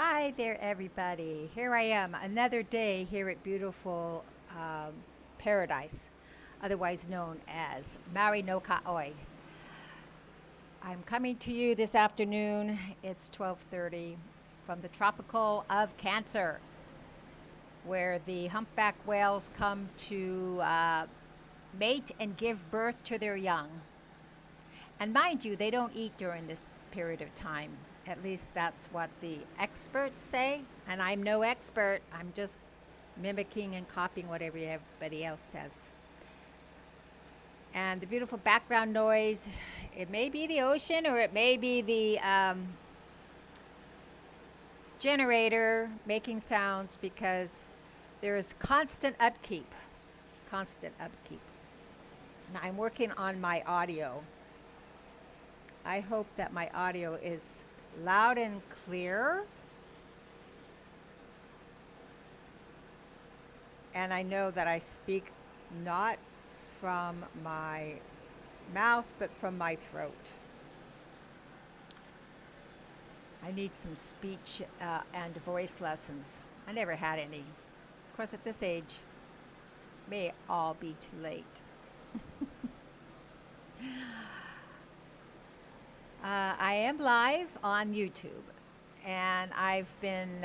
Hi there, everybody. Here I am, another day here at beautiful Paradise, otherwise known as Maui no Ka'oi. I'm coming to you this afternoon. It's 12:30 from the tropical of Cancer, where the humpback whales come to mate and give birth to their young. And mind you, they don't eat during this period of time. At least that's what the experts say. And I'm no expert. I'm just mimicking and copying what everybody else says. And the beautiful background noise, it may be the ocean or it may be the generator making sounds because there is constant upkeep. Constant upkeep. Now I'm working on my audio. I hope that my audio is loud and clear. And I know that I speak not from my mouth, but from my throat. I need some speech and voice lessons. I never had any. Of course, at this age, may all be too late. I am live on YouTube, and I've been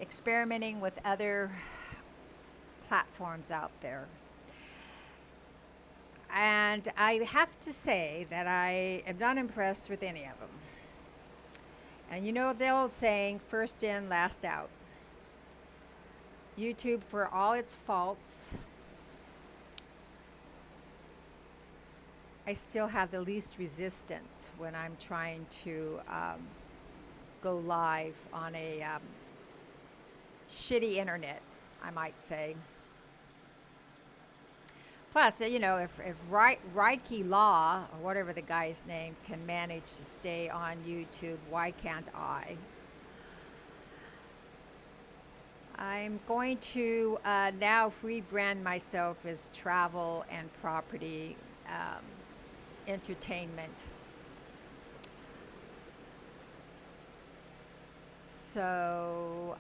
experimenting with other platforms out there. And I have to say that I am not impressed with any of them. And you know the old saying, first in, last out. YouTube, for all its faults, I still have the least resistance when I'm trying to go live on a shitty internet, I might say. Plus, if Reiki Law, or whatever the guy's name, can manage to stay on YouTube, why can't I? I'm going to now rebrand myself as travel and property entertainment. So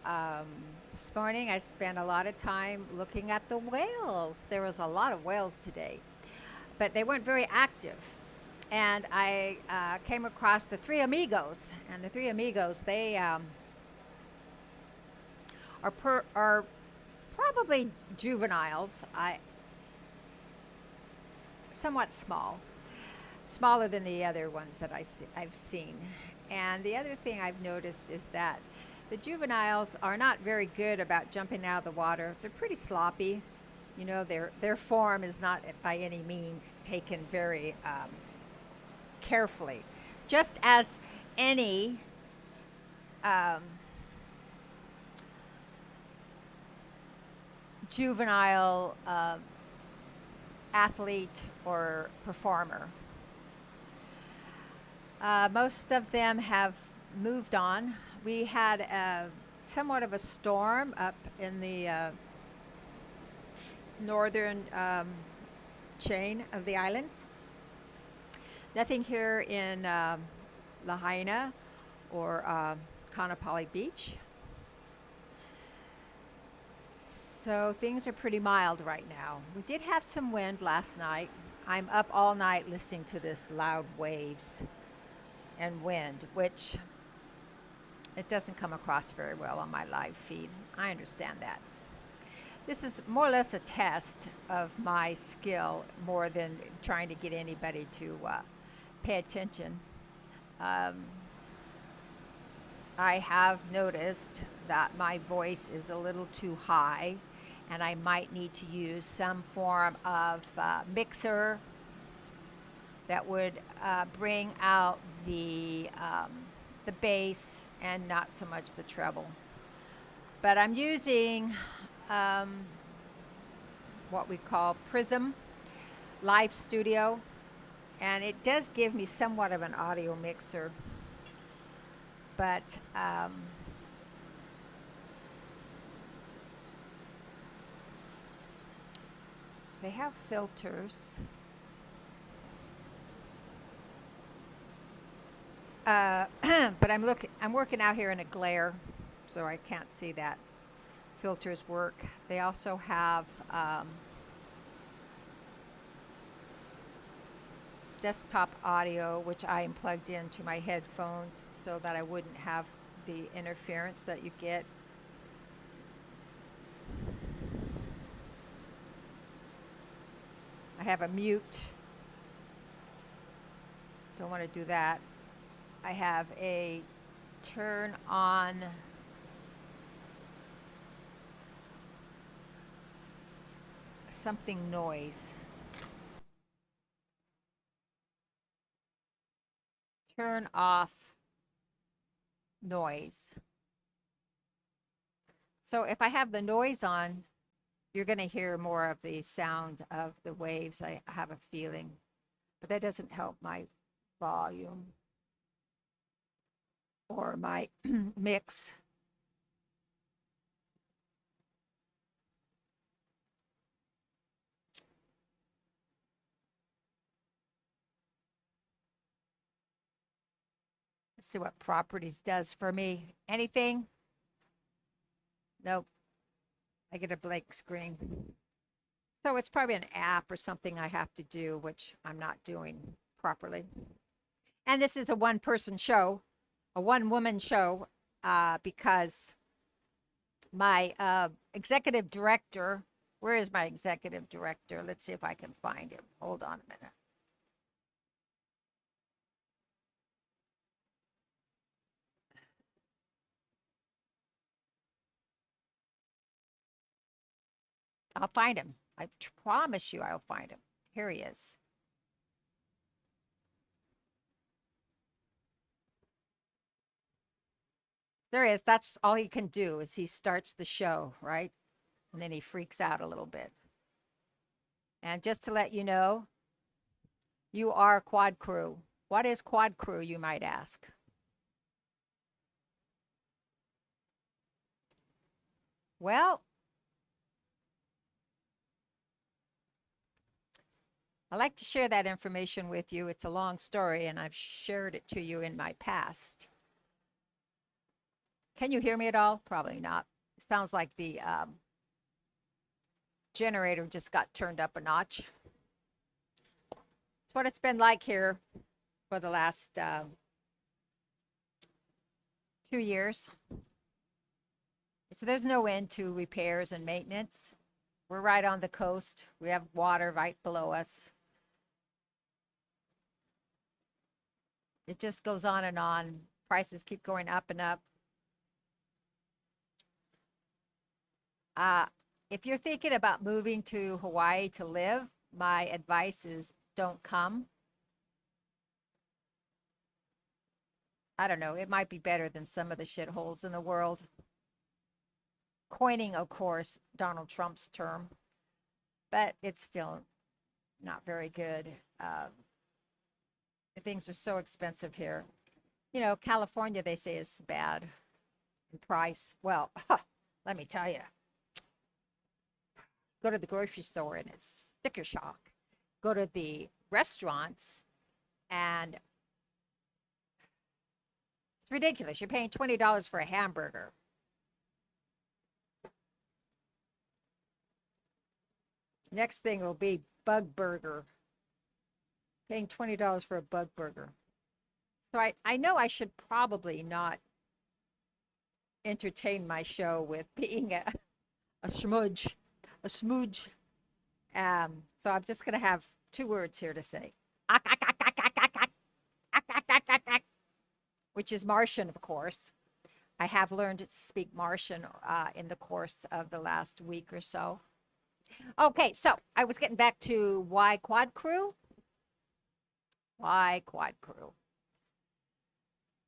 this morning I spent a lot of time looking at the whales. There was a lot of whales today, but they weren't very active. And I came across the three amigos, and the three amigos, they are probably juveniles. Somewhat small. Smaller than the other ones that I've seen. And the other thing I've noticed is that the juveniles are not very good about jumping out of the water. They're pretty sloppy. You know, their form is not by any means taken very carefully. Just as any juvenile athlete or performer. Most of them have moved on. We had somewhat of a storm up in the northern chain of the islands. Nothing here in Lahaina or Kaanapali Beach. So things are pretty mild right now. We did have some wind last night. I'm up all night listening to this loud waves and wind, which it doesn't come across very well on my live feed. I understand that. This is more or less a test of my skill more than trying to get anybody to pay attention. I have noticed that my voice is a little too high, and I might need to use some form of mixer that would bring out the bass and not so much the treble. But I'm using what we call Prism Live Studio, and it does give me somewhat of an audio mixer, but they have filters. But I'm working out here in a glare, so I can't see that filters work. They also have desktop audio, which I am plugged into my headphones so that I wouldn't have the interference that you get. I have a mute. Don't want to do that. I have a turn on something noise. Turn off noise. So if I have the noise on, you're going to hear more of the sound of the waves. I have a feeling, but that doesn't help my volume or my mix. Let's see what properties does for me. Anything? Nope. I get a blank screen. So it's probably an app or something I have to do, which I'm not doing properly. And this is a one-person show, a one-woman show, because my executive director, where is my executive director? Let's see if I can find him. Hold on a minute. I'll find him. I promise you I'll find him. Here he is. There he is. That's all he can do is he starts the show, right? And then he freaks out a little bit. And just to let you know, you are Quad Crew. What is Quad Crew, you might ask? Well, I like to share that information with you. It's a long story, and I've shared it to you in my past. Can you hear me at all? Probably not. It sounds like the generator just got turned up a notch. It's what it's been like here for the last 2 years. So there's no end to repairs and maintenance. We're right on the coast. We have water right below us. It just goes on and on. Prices keep going up and up. If you're thinking about moving to Hawaii to live, my advice is don't come. I don't know. It might be better than some of the shitholes in the world. Coining, of course, Donald Trump's term, but it's still not very good. Things are so expensive here. You know, California, they say, is bad in price. Well, let me tell you. Go to the grocery store and it's sticker shock. Go to the restaurants and it's ridiculous. You're paying $20 for a hamburger. Next thing will be bug burger. Paying $20 for a bug burger. So I know I should probably not entertain my show with being a smudge. A smooge. So I'm just going to have 2 words here to say. Which is Martian, of course. I have learned to speak Martian in the course of the last week or so. Okay, so I was getting back to why Quad Crew? Why Quad Crew?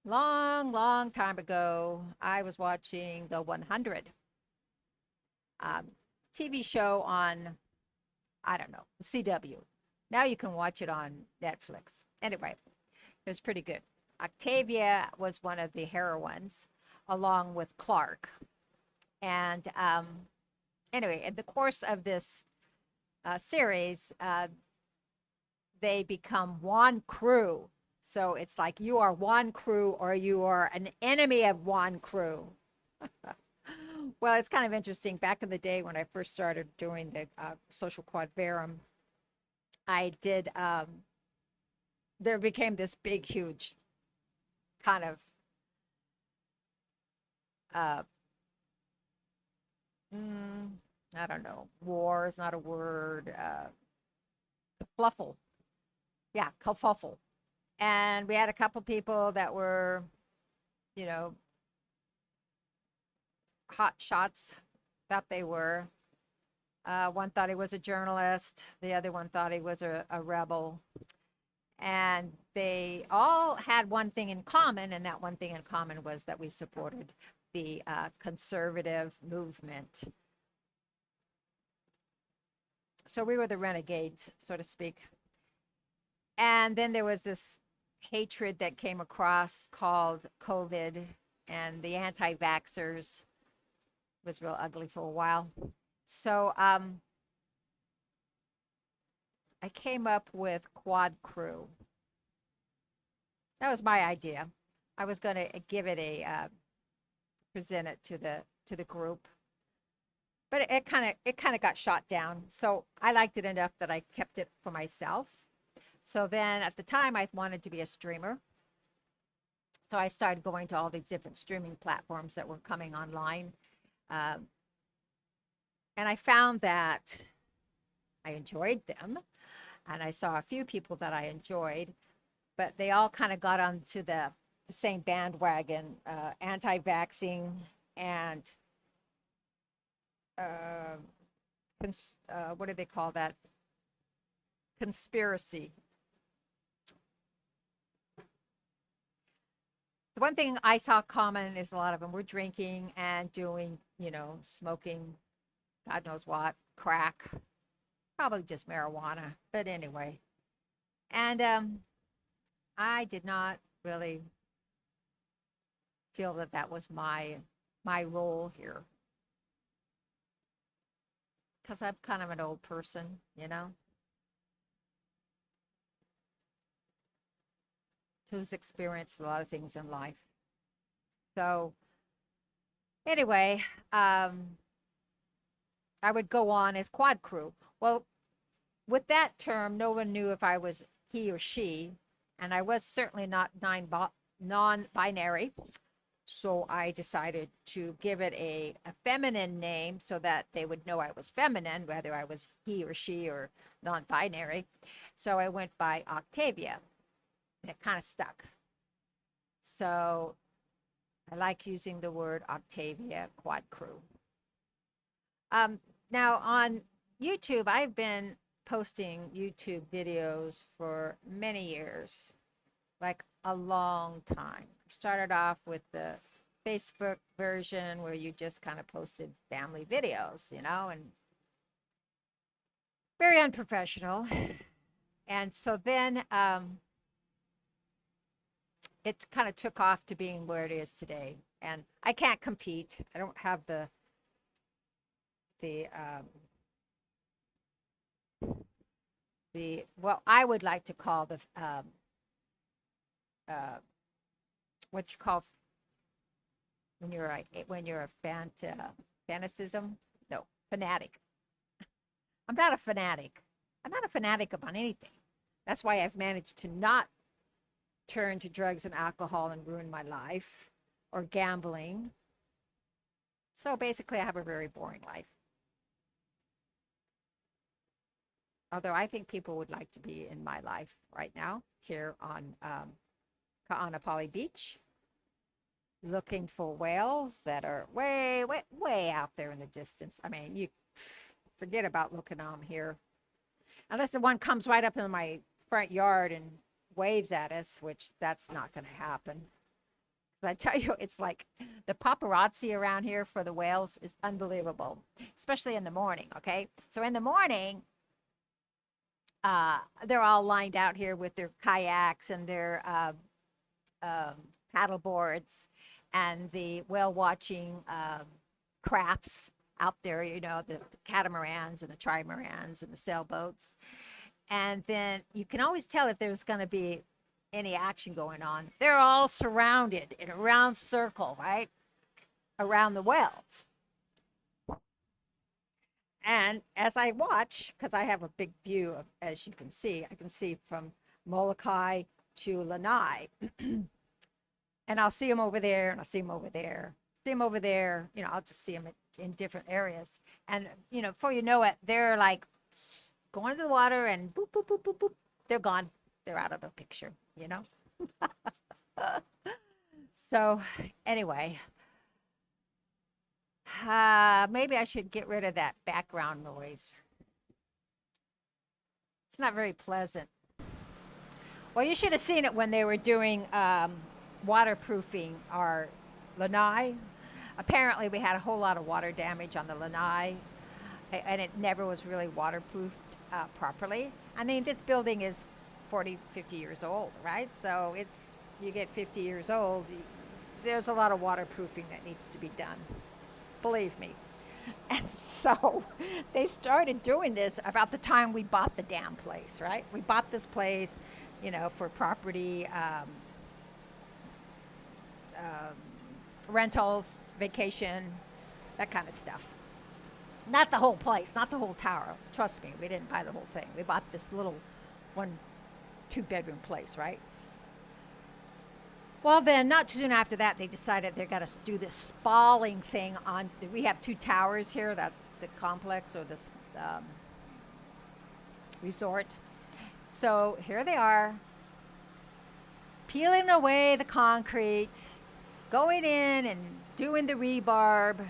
Long, long time ago, I was watching The 100. TV show on, I don't know, CW. Now you can watch it on Netflix. Anyway, it was pretty good. Octavia was one of the heroines, along with Clark. And anyway, in the course of this series, they become one crew. So it's like you are one crew or you are an enemy of one crew. Well, it's kind of interesting. Back in the day when I first started doing the social quad verum, I did, there became this big, huge kind of, uh, mm, I don't know, war is not a word, fluffle. Yeah, kerfuffle. And we had a couple people that were, you know, hot shots, thought they were. One thought he was a journalist, the other one thought he was a rebel. And they all had one thing in common, and that one thing in common was that we supported the conservative movement. So we were the renegades, so to speak. And then there was this hatred that came across called COVID, and the anti vaxxers was real ugly for a while. So I came up with Quad Crew. That was my idea. I was going to give it a present it to the group, but it kind of got shot down. So I liked it enough that I kept it for myself. So then at the time I wanted to be a streamer. So I started going to all these different streaming platforms that were coming online. Um, and I found that I enjoyed them. And I saw a few people that I enjoyed, but they all kind of got onto the same bandwagon, anti-vaxxing and uh, what do they call that? Conspiracy. The one thing I saw common is a lot of them were drinking and doing, smoking, God knows what, crack, probably just marijuana. But anyway, and I did not really feel that that was my role here because I'm kind of an old person, who's experienced a lot of things in life. So anyway, I would go on as quad crew. Well, with that term, no one knew if I was he or she, and I was certainly not non-binary. So I decided to give it a feminine name so that they would know I was feminine, whether I was he or she or non-binary. So I went by Octavia, and it kind of stuck. So I like using the word Octavia Quad Crew. Now on YouTube, I've been posting YouTube videos for many years, like a long time. Started off with the Facebook version where you just kind of posted family videos, and very unprofessional. And so then it kind of took off to being where it is today. And I can't compete. I don't have the what I would like to call the uh, what you call when you're a fanaticism. No, fanatic. I'm not a fanatic. I'm not a fanatic about anything. That's why I've managed to not turn to drugs and alcohol and ruin my life or gambling. So basically, I have a very boring life. Although I think people would like to be in my life right now here on Ka'anapali Beach, looking for whales that are way, way, way out there in the distance. I mean, you forget about looking at them here. Unless the one comes right up in my front yard and waves at us, which that's not going to happen. I tell you, it's like the paparazzi around here for the whales is unbelievable, especially in the morning, okay? So in the morning, they're all lined out here with their kayaks and their paddle boards and the whale watching crafts out there, the catamarans and the trimarans and the sailboats. And then you can always tell if there's going to be any action going on. They're all surrounded in a round circle, right? around the wells. And as I watch, because I have a big view of, as you can see, I can see from Molokai to Lanai, and I'll see them over there, and I'll see them over there, see them over there. I'll just see them in different areas. And before you know it, they're like going to the water, and boop, boop, boop, boop, boop, they're gone. They're out of the picture. So anyway, maybe I should get rid of that background noise. It's not very pleasant. Well, you should have seen it when they were doing waterproofing our lanai. Apparently, we had a whole lot of water damage on the lanai, and it never was really waterproofed properly. I mean, this building is 40, 50 years old, right? So you get 50 years old, there's a lot of waterproofing that needs to be done. Believe me. And so they started doing this about the time we bought the damn place, right? We bought this place, for property rentals, vacation, that kind of stuff. Not the whole place, not the whole tower. Trust me, we didn't buy the whole thing. We bought this little 1-2-bedroom place, right? Well, then, not soon after that, they decided they're going to do this spalling thing on. We have 2 towers here. That's the complex or this resort. So here they are, peeling away the concrete, going in and doing the rebarb.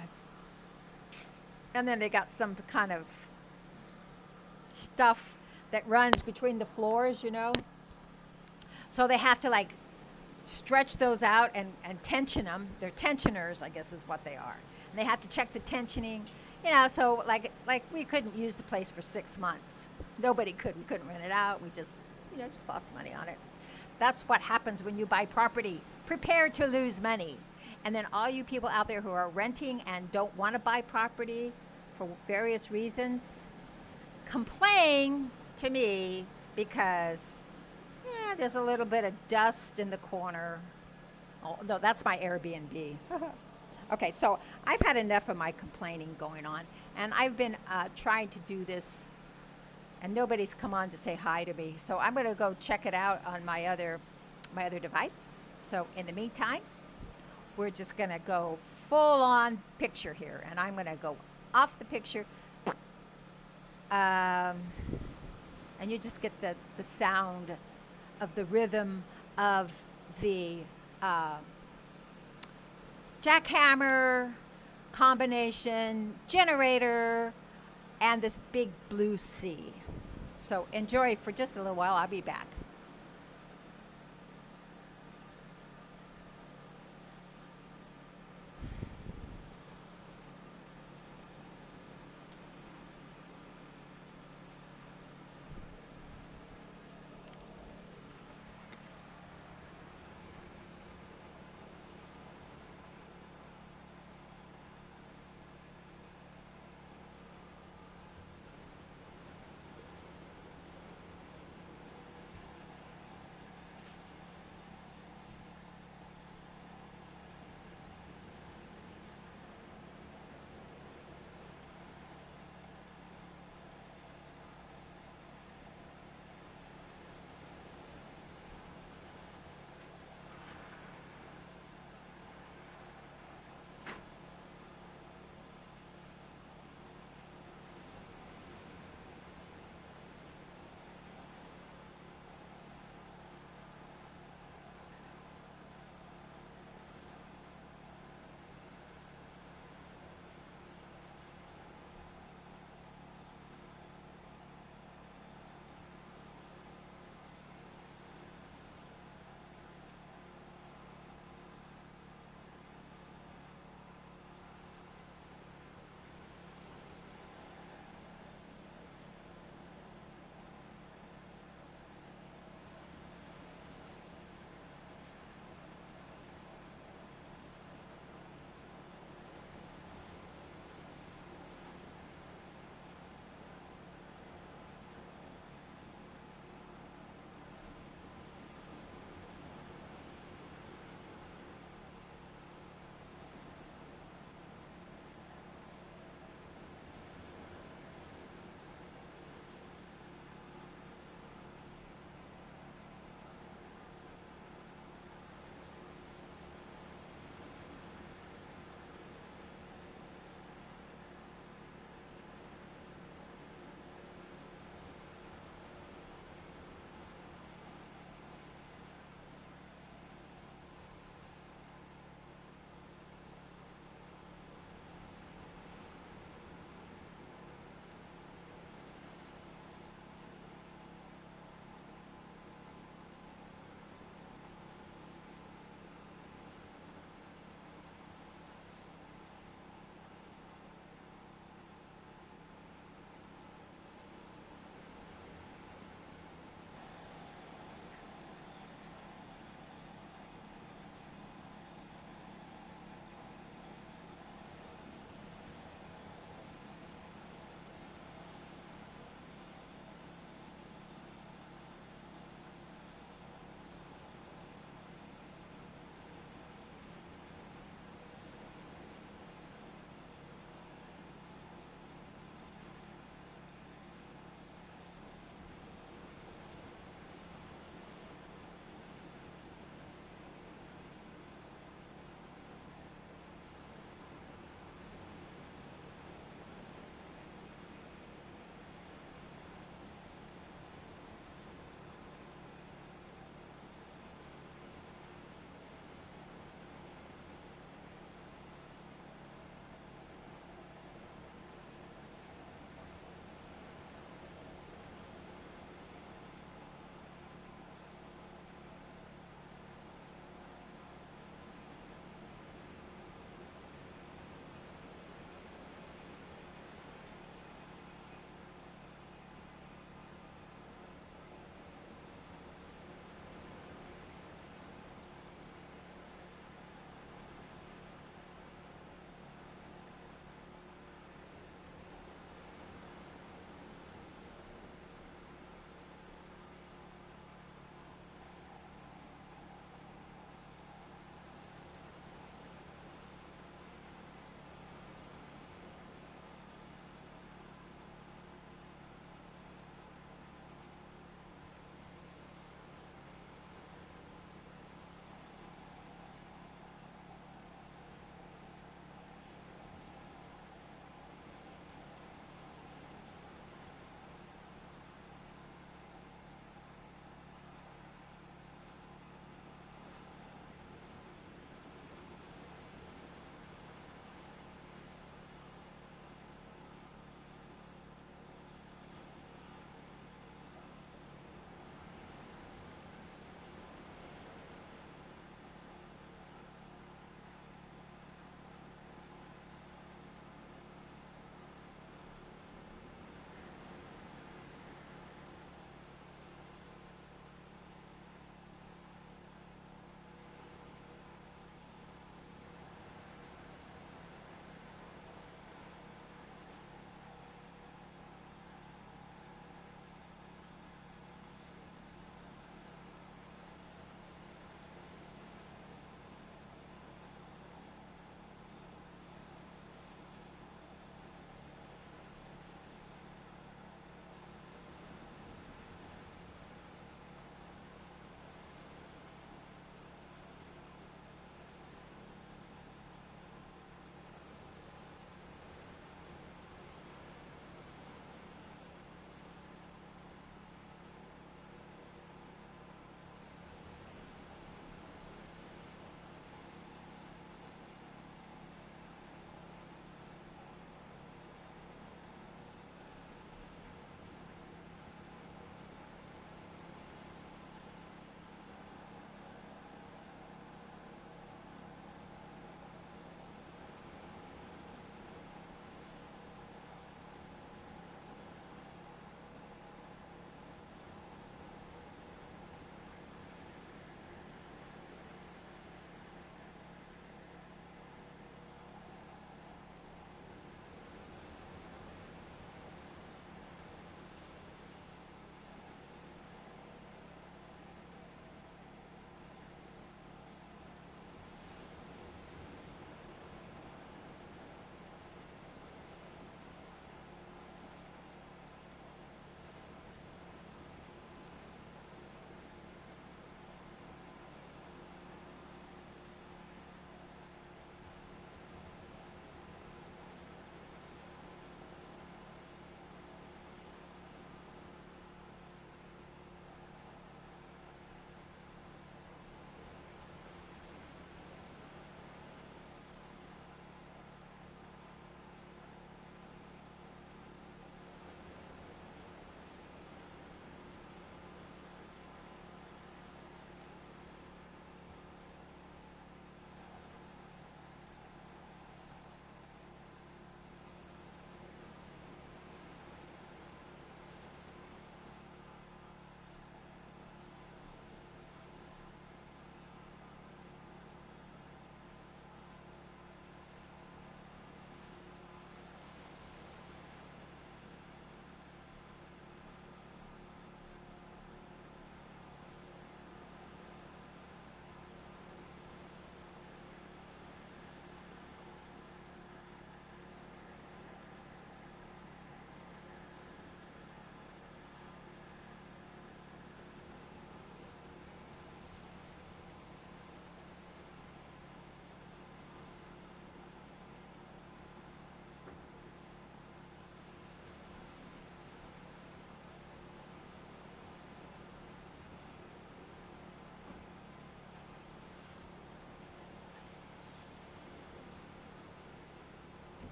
And then they got some kind of stuff that runs between the floors, So they have to stretch those out and tension them. They're tensioners, I guess is what they are. And they have to check the tensioning, so like we couldn't use the place for 6 months. Nobody could. We couldn't rent it out. We just lost money on it. That's what happens when you buy property. Prepare to lose money. And then all you people out there who are renting and don't want to buy property for various reasons, complain to me because there's a little bit of dust in the corner. Oh, no, that's my Airbnb. Okay, so I've had enough of my complaining going on, and I've been trying to do this, and nobody's come on to say hi to me. So I'm going to go check it out on my other device. So in the meantime, we're just going to go full on picture here, and I'm going to go off the picture. And you just get the sound of the rhythm of the jackhammer combination generator and this big blue sea. So enjoy for just a little while. I'll be back.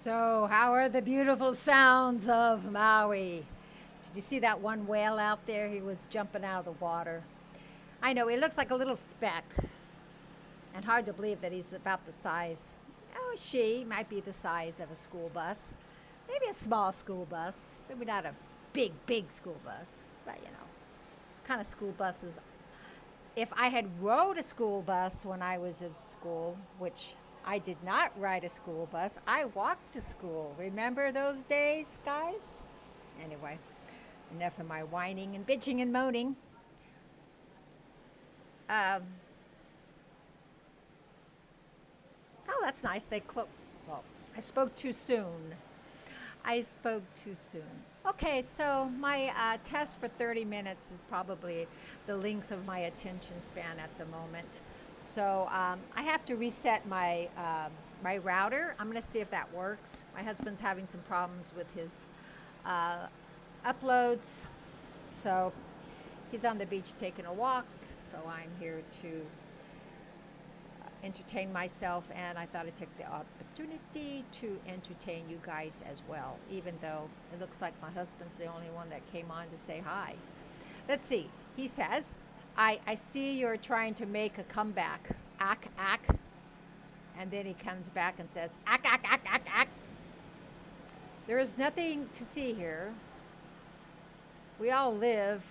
So, how are the beautiful sounds of Maui? Did you see that one whale out there? He was jumping out of the water. I know, he looks like a little speck, and hard to believe that he's about the size. Oh, she might be the size of a school bus. Maybe a small school bus. Maybe not a big, big school bus, but you know, kind of school buses. If I had rode a school bus when I was in school, which I did not ride a school bus, I walked to school. Remember those days, guys? Anyway, enough of my whining and bitching and moaning. Um, oh, that's nice. Well, I spoke too soon. I spoke too soon. Okay, so my test for 30 minutes is probably the length of my attention span at the moment. So I have to reset my router. I'm going to see if that works. My husband's having some problems with his uploads. So he's on the beach taking a walk. So I'm here to entertain myself, and I thought I'd take the opportunity to entertain you guys as well, even though it looks like my husband's the only one that came on to say hi. Let's see. He says, I see you're trying to make a comeback. Ack, ack. And then he comes back and says, ack, ack, ack, ack, ack. There is nothing to see here. We all live,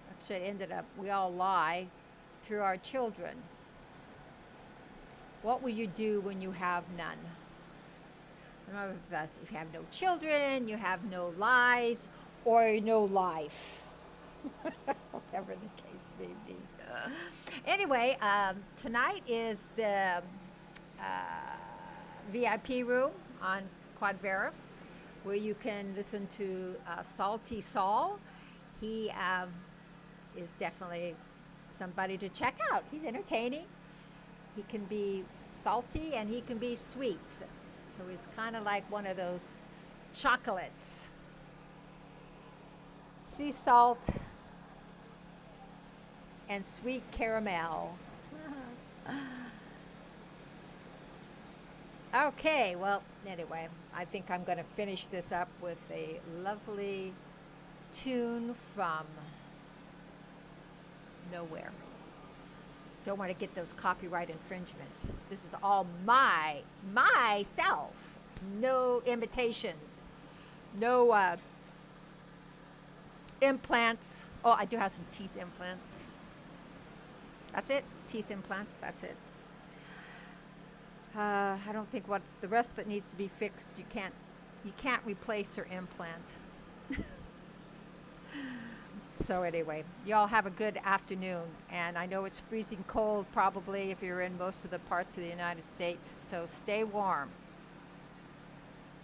actually it ended up, we all lie through our children. What will you do when you have none? If you have no children, you have no lies, or no life. Whatever the case may be. Anyway, tonight is the VIP room on Quadvera, where you can listen to Salty Saul. He is definitely somebody to check out. He's entertaining. He can be salty and he can be sweet. So he's kind of like one of those chocolates. Sea salt and sweet caramel. Okay, well, anyway, I think I'm going to finish this up with a lovely tune from nowhere. Don't want to get those copyright infringements. This is all myself. No imitations. No implants. Oh, I do have some teeth implants. That's it. Teeth implants. That's it. I don't think what the rest that needs to be fixed. You can't replace your implant. So anyway, y'all have a good afternoon, and I know it's freezing cold probably if you're in most of the parts of the United States, so stay warm.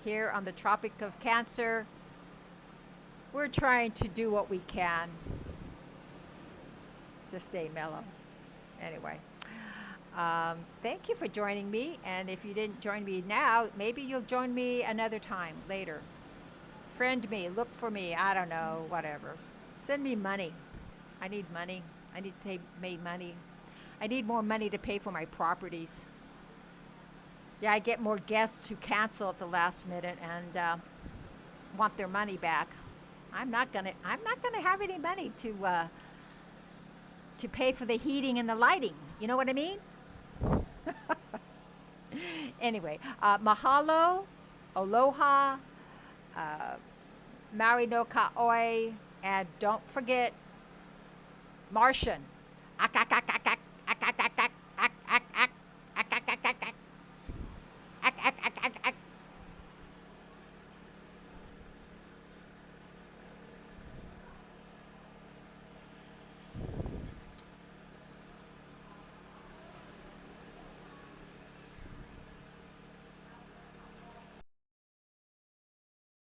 Here on the Tropic of Cancer, we're trying to do what we can to stay mellow. Anyway, thank you for joining me, and if you didn't join me now, maybe you'll join me another time later. Friend me, look for me, I don't know, whatever. Send me money. I need money. I need to make money. I need more money to pay for my properties. Yeah, I get more guests who cancel at the last minute and want their money back. I'm not gonna have any money to pay for the heating and the lighting. You know what I mean? Anyway, mahalo, aloha, Mari no ka oi, and don't forget Martian.